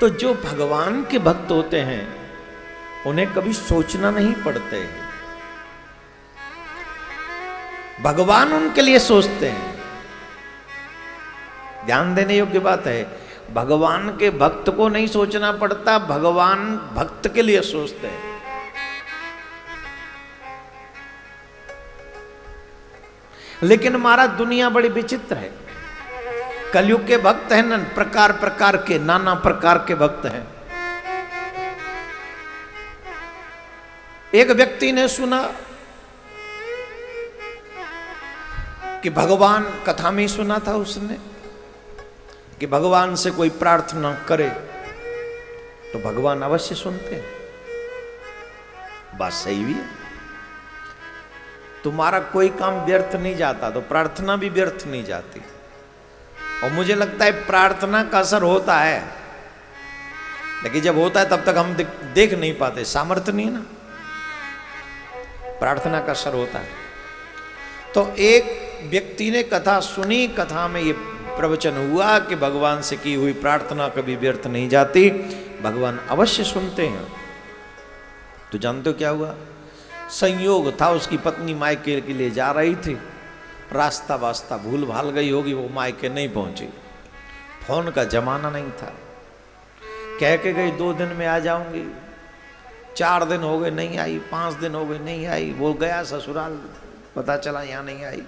तो जो भगवान के भक्त होते हैं उन्हें कभी सोचना नहीं पड़ते है, भगवान उनके लिए सोचते हैं। ध्यान देने योग्य बात है, भगवान के भक्त को नहीं सोचना पड़ता, भगवान भक्त के लिए सोचते हैं। लेकिन हमारा दुनिया बड़ी विचित्र है। कलयुग के भक्त हैं ना, प्रकार प्रकार के, नाना प्रकार के भक्त हैं। एक व्यक्ति ने सुना कि भगवान, कथा में ही सुना था उसने कि भगवान से कोई प्रार्थना करे तो भगवान अवश्य सुनते हैं। बात सही भी है, तुम्हारा कोई काम व्यर्थ नहीं जाता तो प्रार्थना भी व्यर्थ नहीं जाती। और मुझे लगता है प्रार्थना का असर होता है, लेकिन जब होता है तब तक हम देख नहीं पाते, सामर्थ्य नहीं है ना। प्रार्थना का असर होता है। तो एक व्यक्ति ने कथा सुनी, कथा में ये प्रवचन हुआ कि भगवान से की हुई प्रार्थना कभी व्यर्थ नहीं जाती, भगवान अवश्य सुनते हैं। तो जानते हो क्या हुआ? संयोग था, उसकी पत्नी मायके के लिए जा रही थी, रास्ता वास्ता भूल भाल गई होगी, वो मायके नहीं पहुंची। फोन का जमाना नहीं था, कह के गई 2 दिन में आ जाऊंगी, 4 दिन हो गए नहीं आई, 5 दिन हो गए नहीं आई। वो गया ससुराल, पता चला यहाँ नहीं आई।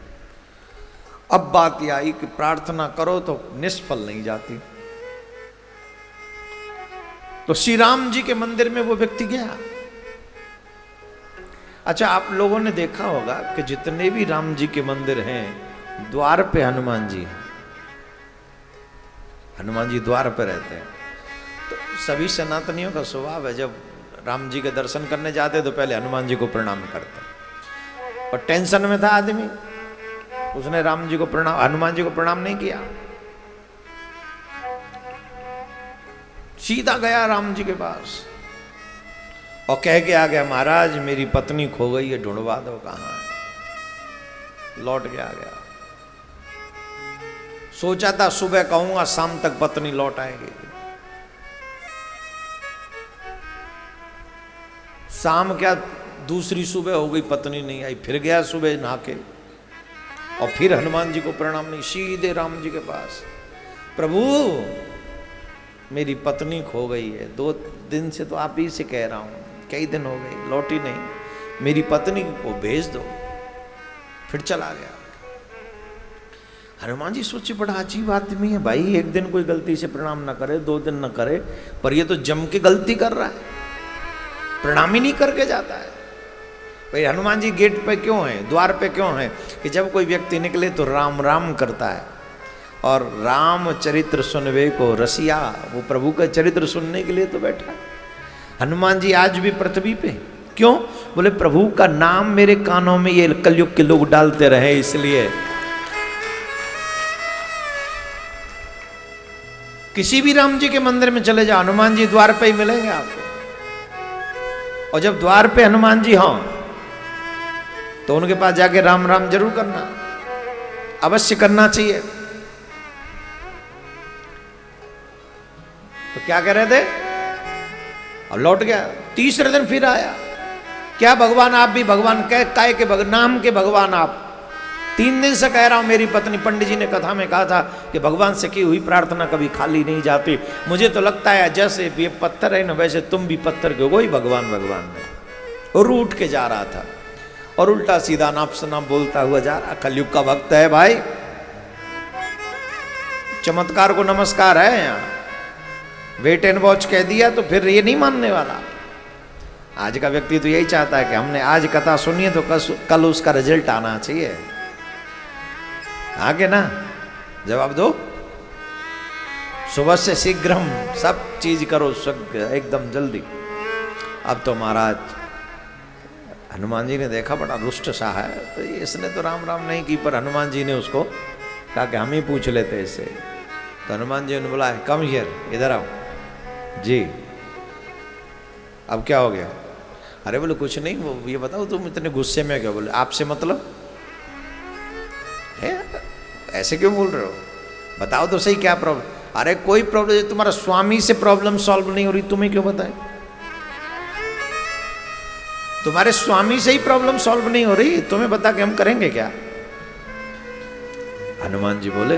अब बात यह आई कि प्रार्थना करो तो निष्फल नहीं जाती। तो श्री राम जी के मंदिर में वो व्यक्ति गया। अच्छा, आप लोगों ने देखा होगा कि जितने भी राम जी के मंदिर हैं, द्वार पे हनुमान जी हैं। हनुमान जी द्वार पे रहते हैं। तो सभी सनातनियों का स्वभाव है, जब राम जी के दर्शन करने जाते तो पहले हनुमान जी को प्रणाम करते। और टेंशन में था आदमी, उसने राम जी को प्रणाम, हनुमान जी को प्रणाम नहीं किया, सीधा गया राम जी के पास और कह के आ गया, महाराज मेरी पत्नी खो गई है, ढूंढवा दो कहाँ है। लौट के आ गया। सोचा था सुबह कहूंगा, शाम तक पत्नी लौट आएगी। शाम क्या, दूसरी सुबह हो गई, पत्नी नहीं आई। फिर गया सुबह नहा के और फिर हनुमान जी को प्रणाम नहीं, सीधे राम जी के पास, प्रभु मेरी पत्नी खो गई है, 2 दिन से तो आप ही से कह रहा हूं, कई दिन हो गए लौटी नहीं, मेरी पत्नी को भेज दो। फिर चला गया। हनुमान जी सोचे बड़ा अजीब आदमी है भाई, एक दिन कोई गलती से प्रणाम ना करे, 2 दिन ना करे, पर ये तो जम के गलती कर रहा है, प्रणाम ही नहीं करके जाता है। भाई हनुमान जी गेट पे क्यों है, द्वार पे क्यों है? कि जब कोई व्यक्ति निकले तो राम राम करता है। और राम चरित्र सुनवे को रसिया, वो प्रभु का चरित्र सुनने के लिए तो बैठा है। हनुमान जी आज भी पृथ्वी पे, क्यों? बोले प्रभु का नाम मेरे कानों में ये कलयुग के लोग डालते रहे, इसलिए। किसी भी राम जी के मंदिर में चले जाओ, हनुमान जी द्वार पे ही मिलेंगे आपको। और जब द्वार पे हनुमान जी हों तो उनके पास जाके राम राम जरूर करना, अवश्य करना चाहिए। तो क्या कह रहे थे? और लौट गया। तीसरे दिन फिर आया, क्या भगवान आप भी भगवान काय के नाम के भगवान आप? 3 दिन से कह रहा हूं, मेरी पत्नी, पंडित जी ने कथा में कहा था कि भगवान से की हुई प्रार्थना कभी खाली नहीं जाती। मुझे तो लगता है जैसे ये पत्थर है ना, वैसे तुम भी पत्थर के हो ही, भगवान भगवान में। और रूठ के जा रहा था और उल्टा सीधा नाप सनाप बोलता हुआ जा रहा। कलयुग का भक्त है भाई, चमत्कार को नमस्कार है। यहाँ वेट एंड वॉच कह दिया तो फिर ये नहीं मानने वाला। आज का व्यक्ति तो यही चाहता है कि हमने आज कथा सुनी है तो कल उसका रिजल्ट आना चाहिए। आगे ना जवाब दो, सुबह से शीघ्रम, सब चीज करो एकदम जल्दी। अब तो महाराज हनुमान जी ने देखा बड़ा रुष्ट सा है, तो इसने तो राम राम नहीं की, पर हनुमान जी ने उसको कहा कि हम ही पूछ लेते इससे। तो हनुमान जी ने बोला, कम हियर, इधर आओ जी। अब क्या हो गया? अरे बोले कुछ नहीं, वो ये बताओ तुम इतने गुस्से में क्या? बोले आपसे मतलब है, ऐसे क्यों बोल रहे हो, बताओ तो सही क्या प्रॉब्लम? अरे कोई प्रॉब्लम, तुम्हारा स्वामी से प्रॉब्लम सॉल्व नहीं हो रही, तुम्हें क्यों बताएं? तुम्हारे स्वामी से ही प्रॉब्लम सॉल्व नहीं हो रही, तुम्हें बता के हम करेंगे क्या? हनुमान जी बोले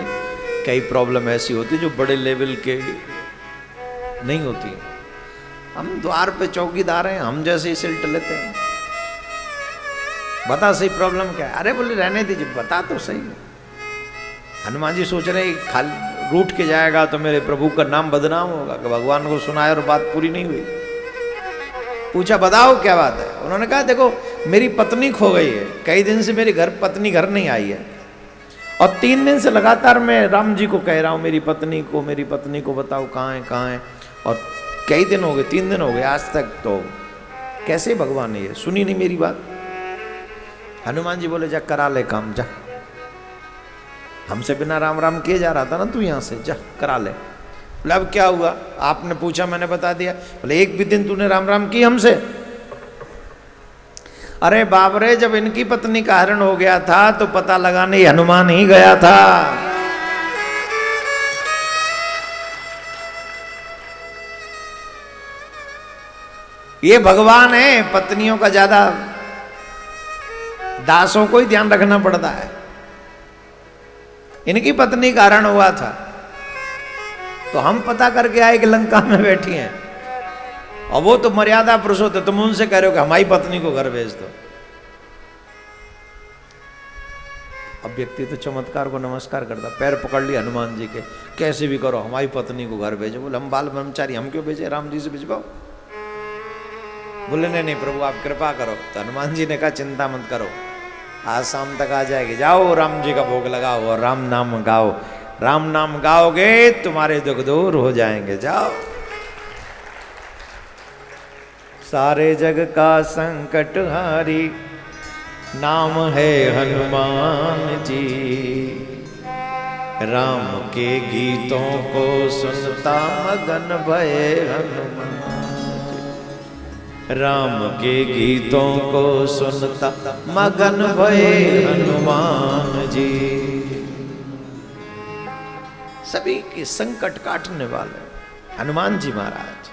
कई प्रॉब्लम ऐसी होती जो बड़े लेवल के नहीं होती। हम द्वार पे चौकीदार हैं, हम जैसे ही सिल्ट लेते हैं। बता सही प्रॉब्लम क्या है? अरे बोले रहने दीजिए, बता तो सही। हनुमान जी सोच रहे खाली रूठ के जाएगा तो मेरे प्रभु का नाम बदनाम होगा कि भगवान को सुनाया और बात पूरी नहीं हुई। पूछा बताओ क्या बात है? उन्होंने कहा देखो मेरी पत्नी खो गई है, कई दिन से मेरी पत्नी घर नहीं आई है, और 3 दिन से लगातार मैं राम जी को कह रहा हूँ मेरी पत्नी को बताओ कहाँ है, और कई दिन हो गए, 3 दिन हो गए आज तक, तो कैसे भगवान है ये, सुनी नहीं मेरी बात। हनुमान जी बोले जा करा ले काम, जा, हमसे बिना राम राम किए जा रहा था ना तू, यहाँ से जा करा ले। बोले अब क्या हुआ? आपने पूछा मैंने बता दिया। बोले एक भी दिन तूने राम राम की हमसे? अरे बाप रे, जब इनकी पत्नी का हरण हो गया था तो पता लगाने हनुमान ही गया था। ये भगवान है, पत्नियों का ज्यादा दासों को ही ध्यान रखना पड़ता है। इनकी पत्नी का हरण हुआ था तो हम पता करके आए कि लंका में बैठी हैं, और वो तो मर्यादा पुरुषोत्तम, तुम उनसे कह रहे हो कि हमारी पत्नी को घर भेज दो। अब व्यक्ति तो चमत्कार को नमस्कार करता, पैर पकड़ लिया हनुमान जी के, कैसे भी करो हमारी पत्नी को घर भेजो। बोले हम बाल ब्रह्मचारी, हम क्यों भेजे, राम जी से भिजवाओ। बोले नहीं प्रभु आप कृपा करो। तो हनुमान जी ने कहा चिंता मत करो, आज शाम तक आ जाएगी, जाओ राम जी का भोग लगाओ और राम नाम गाओ, राम नाम गाओगे तुम्हारे दुख दूर हो जाएंगे, जाओ। सारे जग का संकट हारी नाम है हनुमान जी, राम के गीतों को सुनता मगन भये हनुमान, राम के गीतों को सुनता मगन भये हनुमान जी। सभी के संकट काटने वाले हनुमान जी महाराज।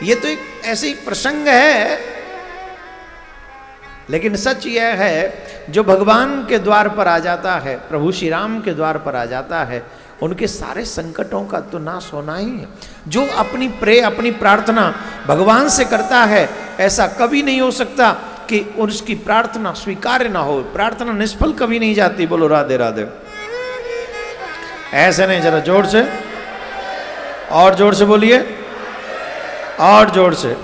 ये तो एक ऐसे ही प्रसंग है, लेकिन सच यह है जो भगवान के द्वार पर आ जाता है, प्रभु श्री राम के द्वार पर आ जाता है, उनके सारे संकटों का तो नाश होना ही है। जो अपनी प्रार्थना भगवान से करता है, ऐसा कभी नहीं हो सकता कि उसकी प्रार्थना स्वीकार्य ना हो। प्रार्थना निष्फल कभी नहीं जाती। बोलो राधे राधे। ऐसे नहीं, जरा जोर से, और जोर से बोलिए, और जोर से।